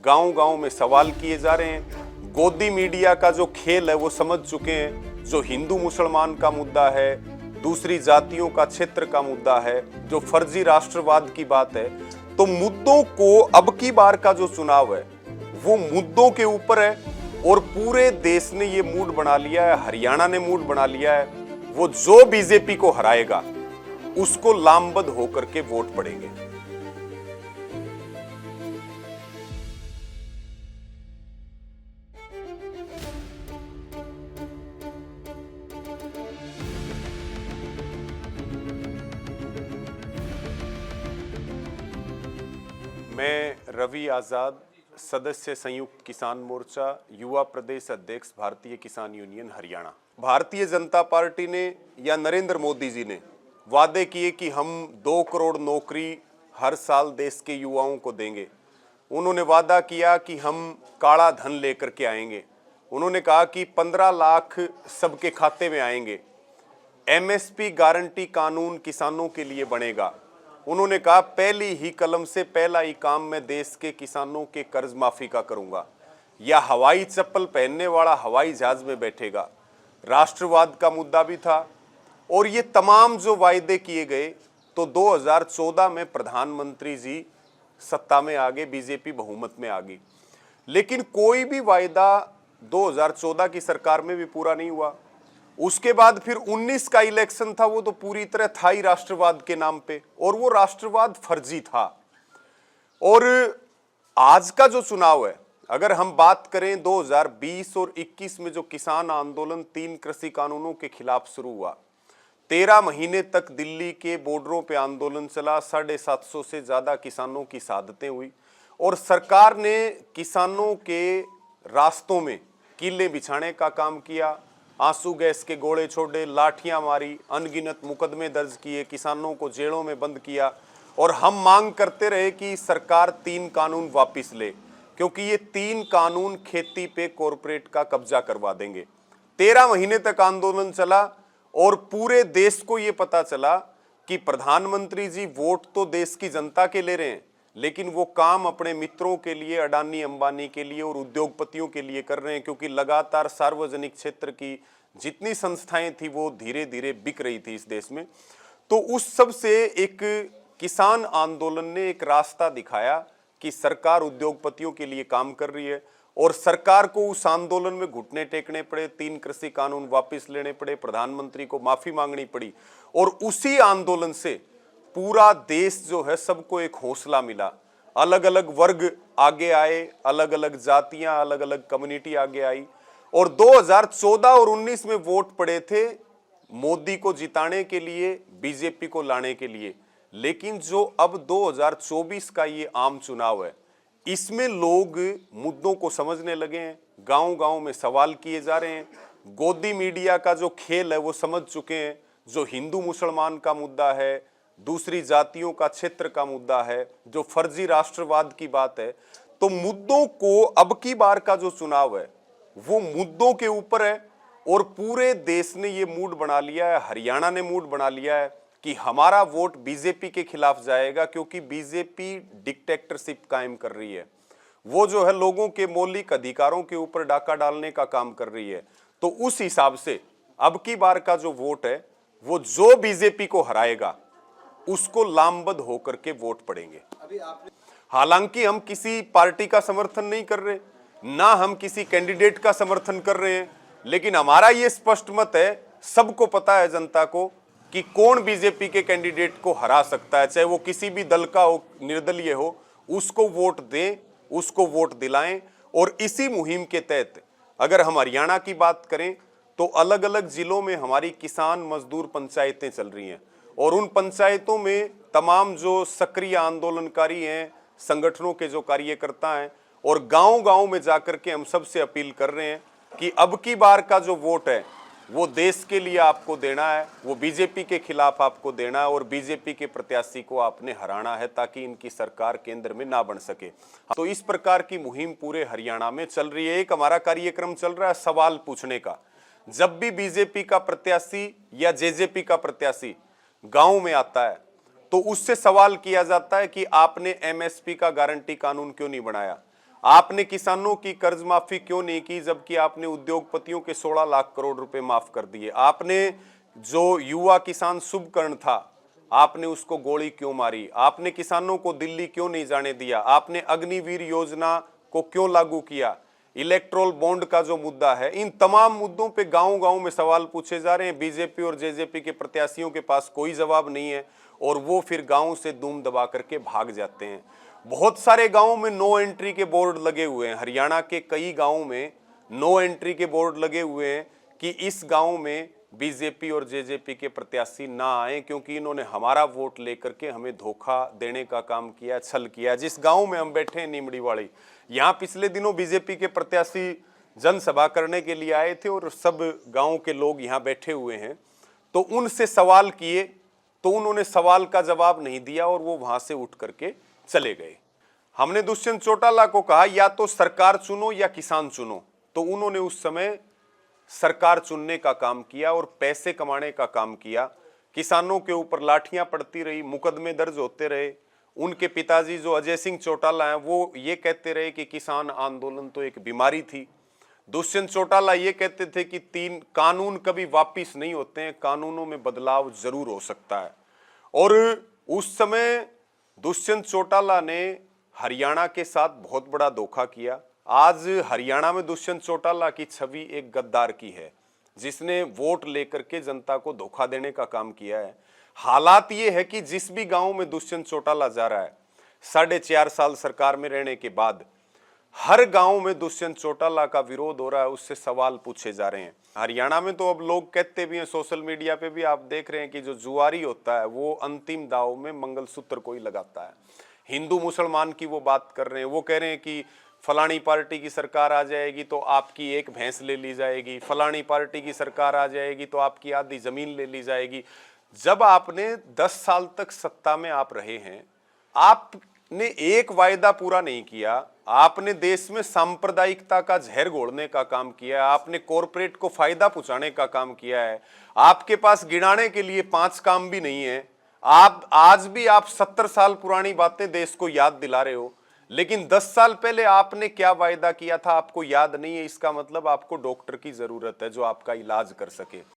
गांव गांव में सवाल किए जा रहे हैं। गोदी मीडिया का जो खेल है वो समझ चुके हैं। जो हिंदू मुसलमान का मुद्दा है, दूसरी जातियों का क्षेत्र का मुद्दा है, जो फर्जी राष्ट्रवाद की बात है, तो मुद्दों को अब की बार का जो चुनाव है वो मुद्दों के ऊपर है। और पूरे देश ने ये मूड बना लिया है, हरियाणा ने मूड बना लिया है, वो जो बीजेपी को हराएगा उसको लामबंद होकर के वोट पड़ेंगे। मैं रवि आजाद, सदस्य संयुक्त किसान मोर्चा, युवा प्रदेश अध्यक्ष, भारतीय किसान यूनियन हरियाणा। भारतीय जनता पार्टी ने या नरेंद्र मोदी जी ने वादे किए कि हम 2 करोड़ नौकरी हर साल देश के युवाओं को देंगे। उन्होंने वादा किया कि हम काला धन लेकर के आएंगे। उन्होंने कहा कि 15 लाख सबके खाते में आएंगे। एमएसपी गारंटी कानून किसानों के लिए बनेगा। उन्होंने कहा पहली ही कलम से पहला ही काम मैं देश के किसानों के कर्ज माफी का करूंगा, या हवाई चप्पल पहनने वाला हवाई जहाज में बैठेगा। राष्ट्रवाद का मुद्दा भी था। और ये तमाम जो वायदे किए गए, तो 2014 में प्रधानमंत्री जी सत्ता में आ गए, बीजेपी बहुमत में आ गई, लेकिन कोई भी वायदा 2014 की सरकार में भी पूरा नहीं हुआ। उसके बाद फिर 19 का इलेक्शन था, वो तो पूरी तरह था ही राष्ट्रवाद के नाम पे, और वो राष्ट्रवाद फर्जी था। और आज का जो चुनाव है, अगर हम बात करें 2020 और 21 में जो किसान आंदोलन 3 कृषि कानूनों के खिलाफ शुरू हुआ, 13 महीने तक दिल्ली के बॉर्डरों पे आंदोलन चला, 750 से ज्यादा किसानों की शहादतें हुई, और सरकार ने किसानों के रास्तों में कीले बिछाने का काम किया, आंसू गैस के गोले छोड़े, लाठियां मारी, अनगिनत मुकदमे दर्ज किए, किसानों को जेलों में बंद किया। और हम मांग करते रहे कि सरकार 3 कानून वापस ले, क्योंकि ये 3 कानून खेती पे कॉरपोरेट का कब्जा करवा देंगे। 13 महीने तक आंदोलन चला और पूरे देश को ये पता चला कि प्रधानमंत्री जी वोट तो देश की जनता के ले रहे हैं, लेकिन वो काम अपने मित्रों के लिए, अडानी अंबानी के लिए और उद्योगपतियों के लिए कर रहे हैं, क्योंकि लगातार सार्वजनिक क्षेत्र की जितनी संस्थाएं थी वो धीरे धीरे बिक रही थी इस देश में। तो उस सब से एक किसान आंदोलन ने एक रास्ता दिखाया कि सरकार उद्योगपतियों के लिए काम कर रही है, और सरकार को उस आंदोलन में घुटने टेकने पड़े, 3 कृषि कानून वापस लेने पड़े, प्रधानमंत्री को माफी मांगनी पड़ी। और उसी आंदोलन से पूरा देश जो है, सबको एक हौसला मिला। अलग अलग वर्ग आगे आए, अलग अलग जातियां, अलग अलग कम्युनिटी आगे आई। और 2014 और 19 में वोट पड़े थे मोदी को जिताने के लिए, बीजेपी को लाने के लिए। लेकिन जो अब 2024 का ये आम चुनाव है, इसमें लोग मुद्दों को समझने लगे हैं। गांव गांव में सवाल किए जा रहे हैं। गोदी मीडिया का जो खेल है वो समझ चुके हैं। जो हिंदू मुसलमान का मुद्दा है, दूसरी जातियों का क्षेत्र का मुद्दा है, जो फर्जी राष्ट्रवाद की बात है, तो मुद्दों को अब की बार का जो चुनाव है वो मुद्दों के ऊपर है। और पूरे देश ने ये मूड बना लिया है, हरियाणा ने मूड बना लिया है कि हमारा वोट बीजेपी के खिलाफ जाएगा, क्योंकि बीजेपी डिक्टेटरशिप कायम कर रही है। वो जो है लोगों के मौलिक अधिकारों के ऊपर डाका डालने का काम कर रही है। तो उस हिसाब से अब की बार का जो वोट है, वो जो बीजेपी को हराएगा उसको लामबंद होकर के वोट पड़ेंगे। हालांकि हम किसी पार्टी का समर्थन नहीं कर रहे, ना हम किसी कैंडिडेट का समर्थन कर रहे हैं, लेकिन हमारा ये स्पष्ट मत है, सबको पता है जनता को कि कौन बीजेपी के कैंडिडेट को हरा सकता है, चाहे वो किसी भी दल का हो, निर्दलीय हो, उसको वोट दें, उसको वोट दिलाएं। और इसी मुहिम के तहत अगर हम हरियाणा की बात करें तो अलग अलग जिलों में हमारी किसान मजदूर पंचायतें चल रही हैं, और उन पंचायतों में तमाम जो सक्रिय आंदोलनकारी हैं, संगठनों के जो कार्यकर्ता हैं, और गांव गांव में जाकर के हम सबसे अपील कर रहे हैं कि अब की बार का जो वोट है वो देश के लिए आपको देना है, वो बीजेपी के खिलाफ आपको देना है, और बीजेपी के प्रत्याशी को आपने हराना है, ताकि इनकी सरकार केंद्र में ना बन सके। तो इस प्रकार की मुहिम पूरे हरियाणा में चल रही है। एक हमारा कार्यक्रम चल रहा है सवाल पूछने का। जब भी बीजेपी का प्रत्याशी या जेजेपी का प्रत्याशी गांव में आता है तो उससे सवाल किया जाता है कि आपने एमएसपी का गारंटी कानून क्यों नहीं बनाया, आपने किसानों की कर्ज माफी क्यों नहीं की, जबकि आपने उद्योगपतियों के 16 लाख करोड़ रुपए माफ कर दिए। आपने जो युवा किसान शुभकर्ण था, आपने उसको गोली क्यों मारी। आपने किसानों को दिल्ली क्यों नहीं जाने दिया। आपने अग्निवीर योजना को क्यों लागू किया। इलेक्ट्रोल बॉन्ड का जो मुद्दा है, इन तमाम मुद्दों पे गांव-गांव में सवाल पूछे जा रहे हैं। बीजेपी और जेजेपी के प्रत्याशियों के पास कोई जवाब नहीं है और वो फिर गांव से दूम दबा करके भाग जाते हैं। बहुत सारे गांवों में नो एंट्री के बोर्ड लगे हुए हैं। हरियाणा के कई गांवों में नो एंट्री के बोर्ड लगे हुए हैं कि इस गांव में बीजेपी और जेजेपी के प्रत्याशी ना आए, क्योंकि इन्होंने हमारा वोट लेकर के हमें धोखा देने का काम किया, छल किया। जिस गांव में हम बैठे हैं, नीमड़ीवाड़ी, यहाँ पिछले दिनों बीजेपी के प्रत्याशी जनसभा करने के लिए आए थे और सब गांव के लोग यहाँ बैठे हुए हैं। तो उनसे सवाल किए तो उन्होंने सवाल का जवाब नहीं दिया और वो वहां से उठ करके चले गए। हमने दुष्यंत चौटाला को कहा या तो सरकार चुनो या किसान चुनो, तो उन्होंने उस समय सरकार चुनने का काम किया और पैसे कमाने का काम किया। किसानों के ऊपर लाठियां पड़ती रही, मुकदमे दर्ज होते रहे। उनके पिताजी जो अजय सिंह चौटाला हैं, वो ये कहते रहे कि किसान आंदोलन तो एक बीमारी थी। दुष्यंत चौटाला ये कहते थे कि 3 कानून कभी वापिस नहीं होते हैं, कानूनों में बदलाव जरूर हो सकता है। और उस समय दुष्यंत चौटाला ने हरियाणा के साथ बहुत बड़ा धोखा किया। आज हरियाणा में दुष्यंत चौटाला की छवि एक गद्दार की है, जिसने वोट लेकर के जनता को धोखा देने का काम किया है। हालात ये है कि जिस भी गांव में दुष्यंत चौटाला जा रहा है, 4.5 साल सरकार में रहने के बाद हर गांव में दुष्यंत चौटाला का विरोध हो रहा है, उससे सवाल पूछे जा रहे हैं। हरियाणा में तो अब लोग कहते भी हैं, सोशल मीडिया पे भी आप देख रहे हैं कि जो जुआरी होता है वो अंतिम दाव में मंगलसूत्र को ही लगाता है। हिंदू मुसलमान की वो बात कर रहे हैं, वो कह रहे हैं कि फलानी पार्टी की सरकार आ जाएगी तो आपकी एक भैंस ले ली जाएगी, फलानी पार्टी की सरकार आ जाएगी तो आपकी आधी जमीन ले ली जाएगी। जब आपने 10 साल तक सत्ता में आप रहे हैं, आपने एक वायदा पूरा नहीं किया। आपने देश में सांप्रदायिकता का जहर घोलने का काम किया है। आपने कॉरपोरेट को फायदा पहुंचाने का काम किया है। आपके पास गिनाने के लिए 5 काम भी नहीं है। आप आज भी 70 साल पुरानी बातें देश को याद दिला रहे हो, लेकिन 10 साल पहले आपने क्या वायदा किया था आपको याद नहीं है। इसका मतलब आपको डॉक्टर की जरूरत है जो आपका इलाज कर सके।